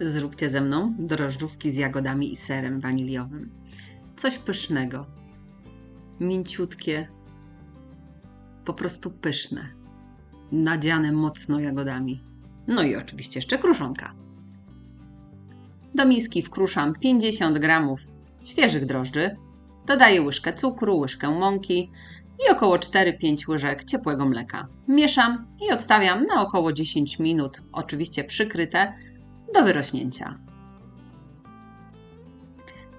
Zróbcie ze mną drożdżówki z jagodami i serem waniliowym. Coś pysznego, mięciutkie, po prostu pyszne, nadziane mocno jagodami. No i oczywiście jeszcze kruszonka. Do miski wkruszam 50 g świeżych drożdży, dodaję łyżkę cukru, łyżkę mąki i około 4-5 łyżek ciepłego mleka. Mieszam i odstawiam na około 10 minut, oczywiście przykryte, do wyrośnięcia.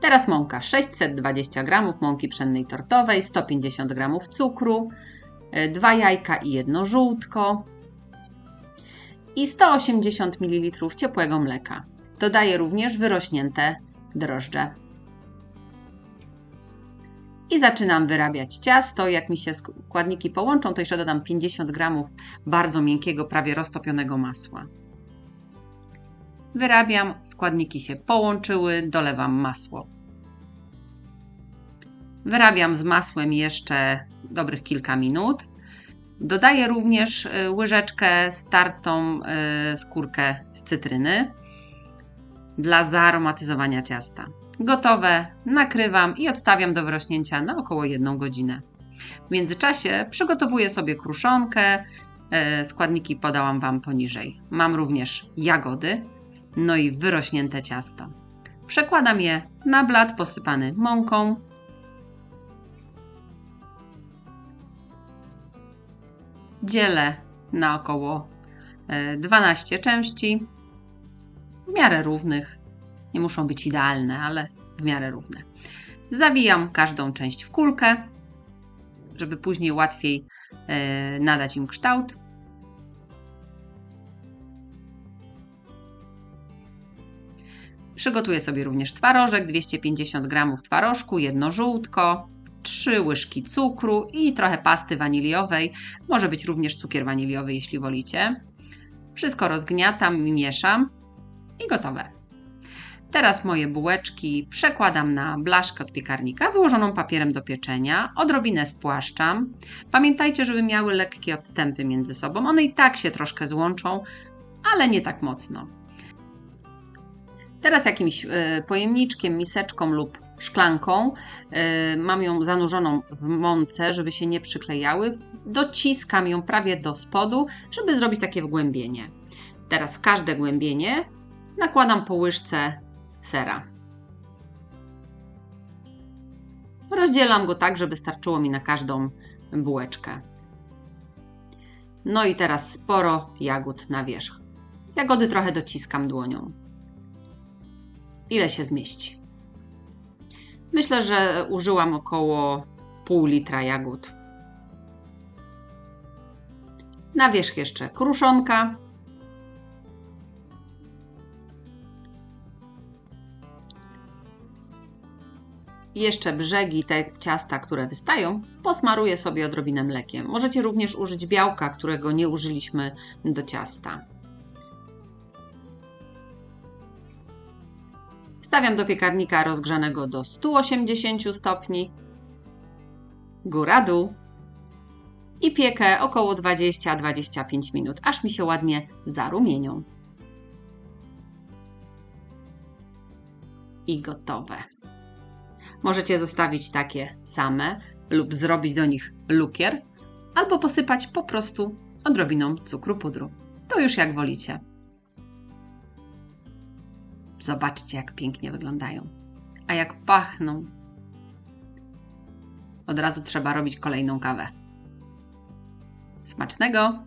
Teraz mąka: 620 g mąki pszennej tortowej, 150 g cukru, 2 jajka i 1 żółtko i 180 ml ciepłego mleka. Dodaję również wyrośnięte drożdże. I zaczynam wyrabiać ciasto. Jak mi się składniki połączą, to jeszcze dodam 50 g bardzo miękkiego, prawie roztopionego masła. Wyrabiam, składniki się połączyły, dolewam masło. Wyrabiam z masłem jeszcze dobrych kilka minut. Dodaję również łyżeczkę startą skórkę z cytryny dla zaaromatyzowania ciasta. Gotowe, nakrywam i odstawiam do wyrośnięcia na około 1 godzinę. W międzyczasie przygotowuję sobie kruszonkę. Składniki podałam Wam poniżej. Mam również jagody, no i wyrośnięte ciasto. Przekładam je na blat posypany mąką. Dzielę na około 12 części, w miarę równych. Nie muszą być idealne, ale w miarę równe. Zawijam każdą część w kulkę, żeby później łatwiej nadać im kształt. Przygotuję sobie również twarożek, 250 g twarożku, 1 żółtko, 3 łyżki cukru i trochę pasty waniliowej. Może być również cukier waniliowy, jeśli wolicie. Wszystko rozgniatam i mieszam i gotowe. Teraz moje bułeczki przekładam na blaszkę od piekarnika wyłożoną papierem do pieczenia. Odrobinę spłaszczam. Pamiętajcie, żeby miały lekkie odstępy między sobą. One i tak się troszkę złączą, ale nie tak mocno. Teraz jakimś pojemniczkiem, miseczką lub szklanką, mam ją zanurzoną w mące, żeby się nie przyklejały. Dociskam ją prawie do spodu, żeby zrobić takie wgłębienie. Teraz w każde głębienie nakładam po łyżce sera. Rozdzielam go tak, żeby starczyło mi na każdą bułeczkę. No i teraz sporo jagód na wierzch. Jagody trochę dociskam dłonią. Ile się zmieści? Myślę, że użyłam około pół litra jagód. Na wierzch jeszcze kruszonka. I jeszcze brzegi te ciasta, które wystają, posmaruję sobie odrobinę mlekiem. Możecie również użyć białka, którego nie użyliśmy do ciasta. Wstawiam do piekarnika rozgrzanego do 180 stopni, góra-dół i piekę około 20-25 minut, aż mi się ładnie zarumienią. I gotowe. Możecie zostawić takie same lub zrobić do nich lukier, albo posypać po prostu odrobiną cukru pudru. To już jak wolicie. Zobaczcie, jak pięknie wyglądają. A jak pachną. Od razu trzeba robić kolejną kawę. Smacznego!